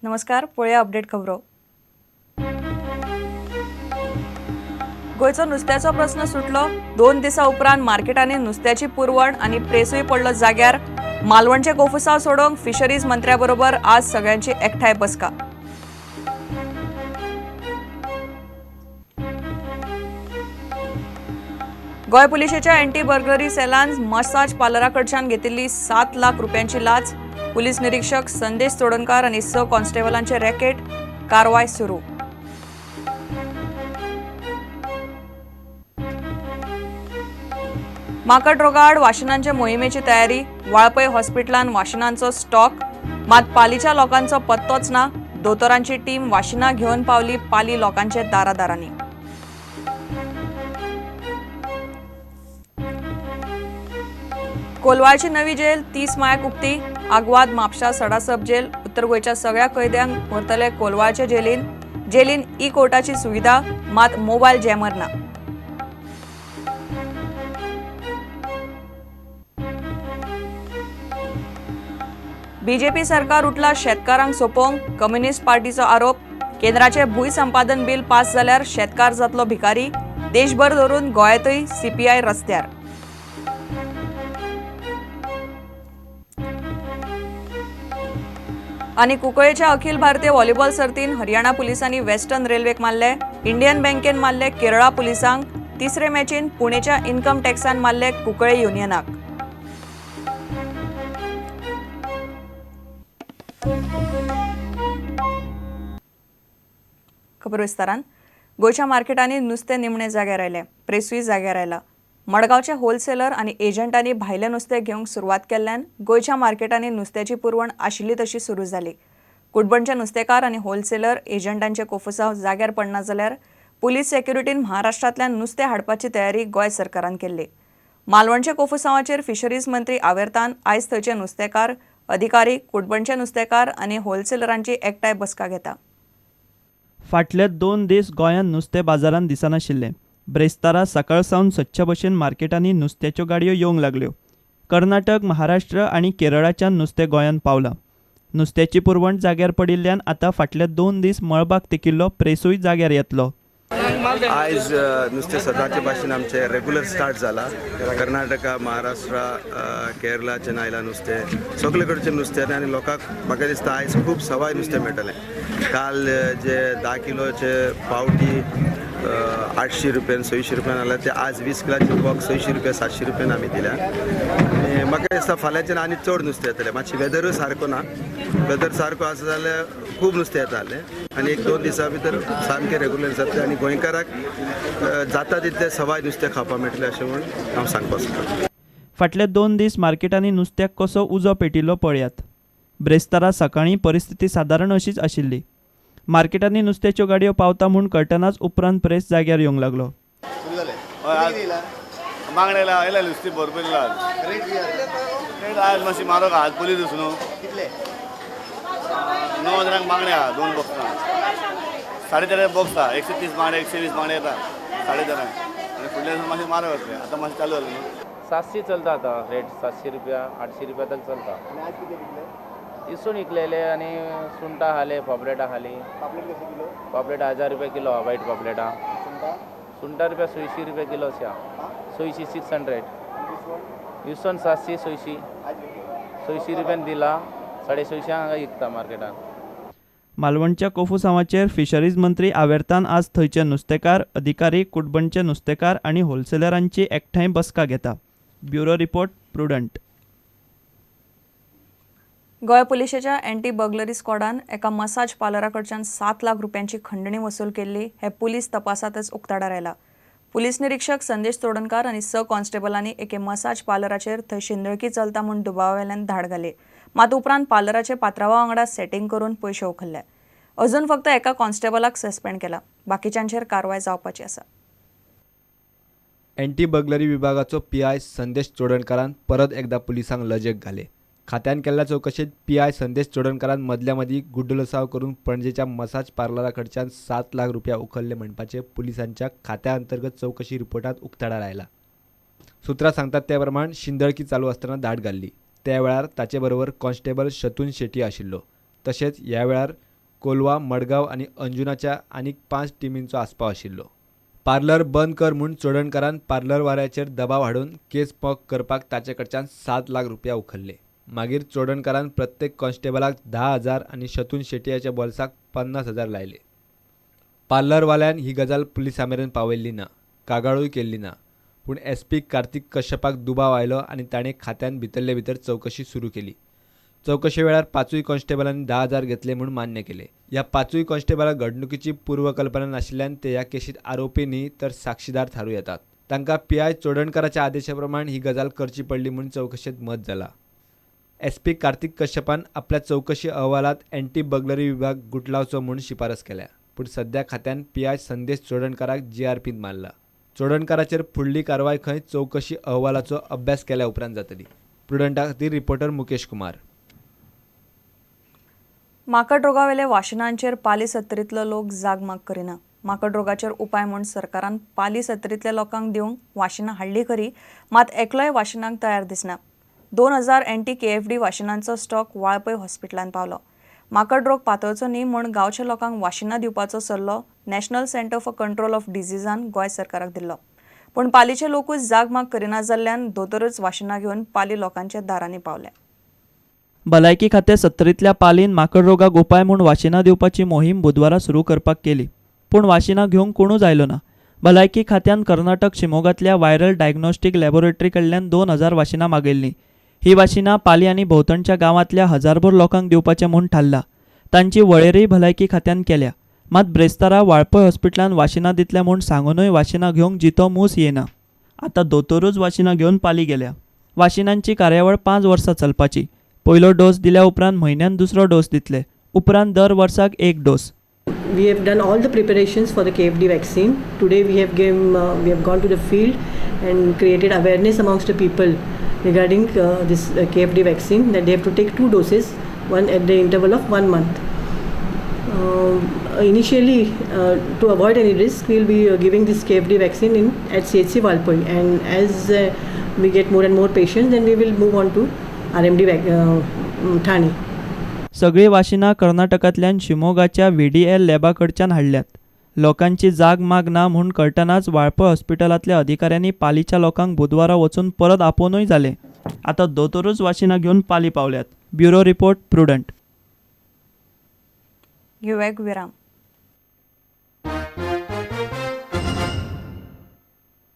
नमस्कार, पळया अपडेट खबरो. गोयचो नुस्त्याचो प्रश्न सुटलो. 2 दिसा उपरांत मार्केटांनी नुस्त्याची पुरवण आणि प्रेसूय पडलो जाग्यार. मालवणचे कोफुसांव सोडोवंक फिशरीज मंत्र्याबरोबर आज सगळ्यांची एकठांय बसका. गोय पुलिशेच्या अँटी बर्गलरी सेलान मसाज पार्लराकडच्यान घेतिल्ली 7 लाख रुपयांची लाच. पुलीस निरीक्षक संदेश तोडणकार आणि स कॉन्स्टेबलांचे रॅकेट. कारवाय सुरू. माकड रोगाड वाशिनांचे मोहिमेची तयारी. वाळपय हॉस्पिटलान वाशिनांचो स्टॉक. मात पालीच्या लोकांचो पत्तोच ना. दोतोरांची टीम वाशिना घेऊन पावली पाली लोकांचे दारादारांनी. कोलवाळची नवी जेल 30 मायाक उक्ती. आग्वाद म्हापशा सडा सब जेल. उत्तर गोयच्या सगळ्या कैद्यांक व्हरतले कोलवाळचे जेलीन ई कोर्टाची सुविधा. मात मोबायल जॅमर ना. बीजेपी सरकार उठला शेतकारांक सोपोवंक. कम्युनिस्ट पार्टीचो आरोप. केंद्राचे भूंय संपादन बिल पास जाल्यार शेतकार जातलो भिकारी. देशभर धरून गोंयांतय सीपीआय रस्त्यार. आणि कुंकळ्ळेच्या अखिल भारतीय व्हॉलीबॉल सर्तीन हरियाणा पुलिसांनी वेस्टर्न रेल्वेक मारले. इंडियन बँकेन मारले केरळा पुलिसांक. तिसरे मॅचीन पुणेच्या इन्कम टॅक्सान मारले कुंकळ्ळे युनियनाक. खबर विस्तारान. गोयच्या मार्केटांनी नुस्तें निमणे जाग्यार आयले. प्रेसूय जाग्यार आयला. मडगांवचे होलसेलर आणि एजंटांनी भायले नुस्तें घेवंक सुरवात केल्ल्यान गोयच्या मार्केटांनी नुस्त्याची पुरवण आशिल्ली तशी सुरू जाली. कुडबणचे नुस्तेकार आणि होलसेलर एजंटांचे कोफुसांव जाग्यार पडना जाल्यार पुलीस सेक्युरिटीन महाराष्ट्रांतल्यान नुस्तें हाडपाची तयारी गोंय सरकारान केल्ली. मालवणचे कोफुसांवाचेर फिशरीज मंत्री आवेर्तान आयज थंयचे नुस्तेकार, अधिकारी, कुडबणचे नुस्तेकार आणि होलसेलरांची एकठांय बसका घेता. फाटले 2 दीस गोंयांत नुस्तें बाजारांत दिसनाशिल्ले. ब्रेस्तारा सकाळ सावन सच्च भशेन मार्केटांनी नुस्त्याच्यो गाडयो येवंक लागल्यो. कर्नाटक, महाराष्ट्र आणि केरळाच्यान नुस्तें गोंयांत पावलां. नुस्त्याची पुरवण जाग्यार पडिल्ल्यान आतां फाटले 2 दीस मळबाक तेकिल्लो प्रेसूय जाग्यार येतलो. आज नुस्तें सदांचे भाशेन आमचे रेग्युलर स्टार्ट जाला. कर्नाटका, महाराष्ट्रा, केरळाच्यान आयलां नुस्तें. सगळे कडचें नुस्तें आनी लोकांक म्हाका दिसता आयज खूब सवाय नुस्तें मेळटलें. काल जे 10 किलोचे पावटी 800 रुपयान 600 रुपयान आल्या ते आज 20 किलाचे बॉक्स 600 रुपया 700 रुपयान आमी दिल्या. आनी म्हाका दिसता फाल्यांच्यान आनी चड नुस्तें येतलें. मातशी वेदरूय सारको ना. वेदर सारको आसा जाल्यार खूब नुस्तें येतालें आनी 1-2 दिसां भितर सामकें रेग्युलर जातलें आनी गोंयकाराक जाता तितलें सवाय नुस्तें खावपाक मेळटलें अशें म्हूण हांव सांगपाक सोदतां. फाटले 2 दीस मार्केटांनी नुस्त्याक कसो उजो पेटिल्लो पळयात. ब्रेस्तारा सकाळीं परिस्थिती सादारण अशीच आशिल्ली. मार्केटांनी नुस्त्याच्यो गाडयो पावता म्हूण कळटनाच उपरांत प्रेस जाग्यार येवंक लागलो. मागणेला आयला नुस्तें भरपूर रेट आज मातशी म्हारग आहा. पुलीस न्हू कितले 9,000 मागणे आहा. 2 बॉक्सां 13.5 बॉक्स आहा. 130 मागणे 120 मागणे येता 13.5 आनी फुडल्या दिसा मातशें म्हारग जातलें. आतां मातशें चालू जालें न्हू. 700 चलता आता रेट. 700 रुपया 800 रुपया तक चलता. इसवण विकलेले आणि सुंटा आहाले, पापलेट आहाली. पापलेट 1000 रुपया किलो आहा. वायट पापलेटा सुंटा रुपया 600 रुपया किलो अशी आहा. 600 600. इसवण 700 600 600 रुपयान दिला. 650 हांगा विकता मार्केटान. मालवणच्या कोफुसांवाचेर फिशरीज मंत्री आवेर्तान आज थंयचे नुस्तेकार, अधिकारी, कुडबणचे नुस्तेकार आणि होलसेलरांची एकठांय बसका घेता. Bureau report prudent. गोय पुलिशेच्या अँटी बर्गलरी स्क्वॉडान एका मसाज पार्लराकडच्यान 7 लाख रुपयांची खंडणी वसूल केल्ली. हे पुलीस तपासातच उक्ताडार आयला. पुलीस निरीक्षक संदेश तोडणकार आणि स कॉन्स्टेबलांनी एके मसाज पार्लराचेर थंय शिंदळकी चलता म्हूण दुबावावेल्यान धाड घाले. मात उपरांत पार्लराचे पात्रांवा वांगडा सेटिंग करून पयशे उखल्ले. अजून फक्त एका कॉन्स्टेबलाक सस्पेंड केला. बाकीच्यांचेर कारवाय जावपाची आसा. अँटी बर्गलरी विभागाचो पीआय संदेश चोडणकारान परत एकदा पुलिसांक लजेक घाले. खात्यान केल्ल्या चौकशेत पीआय संदेश चोडणकारान मदल्या मदीं गुड्डलसाव करून पणजेच्या मसाज पार्लराकडच्यान 7 लाख रुपया उखल्ले म्हणपाचे पुलिसांच्या खात्या अंतर्गत चौकशी रिपोर्टात उक्ताडार आयला. सुत्रां सांगतात त्या प्रमाण शिंदळकी चालू आसतना धाड घाल्ली. त्या वेळार ताचे बरोबर कॉन्स्टेबल शतून शेट्टी आशिल्लो. तशेंच ह्या वेळार कोलवा मडगाव आणि अंजुनाच्या आनीक 5 टिमींचो आस्पाव आशिल्लो. पार्लर बंद कर म्हूण चोडणकारान पार्लरवाल्याचेर दबाव हाडून केस मोग करपाक ताचे कडच्यान 7 लाख रुपया उखल्ले. मागीर चोडणकारान प्रत्येक कॉन्स्टेबलाक 10,000 आणि शतून शेटयाच्या बोल्साक 50,000 लायले. पार्लरवाल्यान ही गजाल पुलिसां मेरेन पावयल्ली ना, कागाळूय केल्ली ना. पूण SP कार्तिक कश्यपाक दुबाव आयलो आनी ताणें खात्यान भितरले भितर चवकशी सुरू केली. चवकशे वेळार 5 कॉन्स्टेबलांनी 10,000 घेतले म्हूण मान्य केले. ह्या 5 कॉन्स्टेबलाक घडणुकीची पूर्वकल्पना नाशिल्ल्यान ते ह्या केशीत आरोपी न्ही तर साक्षीदार थारूं येतात. तांकां PI चोडणकाराच्या आदेशा प्रमाण ही गजाल करची पडली म्हूण चवकशेंत मत जाला. SP कार्तिक कश्यपान आपल्या चवकशी अहवालात अँटी बर्गलरी विभाग गुटलावचो म्हूण शिफारस केल्या. पूण सध्या खात्यान PI संदेश चोडणकाराक GRPत मारला. चोडणकाराचेर फुडली कारवाय खंय चवकशी अहवालाचो अभ्यास केल्या उपरांत जातली. प्रुडंटा खातीर रिपोर्टर मुकेश कुमार. माकड रोगावेले वाशिनांचेर पाली सत्तरींतलो लोक जाग माग करिना. माकड रोगाचेर उपाय म्हूण सरकारान पाली सत्तरींतल्या लोकांक दिवंक वाशिनां हाडली खरी, मात एकलोय वाशिनांक तयार दिसना. 2000 एंटी KFD वाशिनांचो स्टॉक वाळपय हॉस्पिटलांत पावलो. माकड रोग पातळचो न्ही म्हूण गांवच्या लोकांक वाशिनां दिवपाचो सल्लो national centre for control of डिझीजान गोंय सरकाराक दिल्लो. पूण पालीचे लोकूच जाग माग करिना जाल्ल्यान दोतोरच वाशिनां घेवन पाली लोकांच्या दारांनी पावले. भलायकी खातें सत्तरींतल्या पालीन माकड रोगाक उपाय म्हूण वाशिनां दिवपाची मोहीम बुधवारा सुरू करपाक केली. पूण वाशिनां घेवंक कोणूच आयलो ना. भलायकी खात्यान कर्नाटक शिमोगांतल्या व्हायरल डायग्नोस्टीक लॅबोरेटरी कडल्यान 2000 वाशिनां मागयल्लीं. ही वाशिनां पाली आनी भोंवतणच्या गांवांतल्या हजारभर लोकांक दिवपाचें म्हूण थारला. तांची वळेरी भलायकी खात्यान केल्या. मात ब्रेस्तारा वाळपय हॉस्पिटलांत वाशिनां दितले म्हूण सांगूनय वाशिनां घेवंक जितो मूस येना. आतां दोतोरूच वाशिनां घेवन पाली गेल्या. वाशिनांची कार्यावळ 5 वर्सां चलपाची. पयलो डोस दिल्या उपरांत म्हयन्यान दुसरो डोस दितले. उपरांत दर वर्साक 1 dose. We have done all the preparations for the KFD vaccine. Today we have gone to the field and created awareness amongst the people regarding this KFD vaccine, that they have to take 2 doses, one at the interval of 1 month. Initially, to avoid any risk, we will be giving this KFD vaccine at CHC Valpoi, and as we get more and more patients, then we will move on to RMD Thane. सगळी वाशिनां कर्नाटकांतल्यान शिमोगाच्या VDL लॅबा कडच्यान हाडल्यात. लोकांची जाग माग ना म्हूण कळटनाच वाळपय हॉस्पिटलांतल्या अधिकाऱ्यांनी पालीच्या लोकांक बुधवारा वचून परत आपोवनूय जाले. आतां दोतोरूच वाशिनां घेवन पाली पावल्यात. Bureau report prudent. घेवया एक विराम.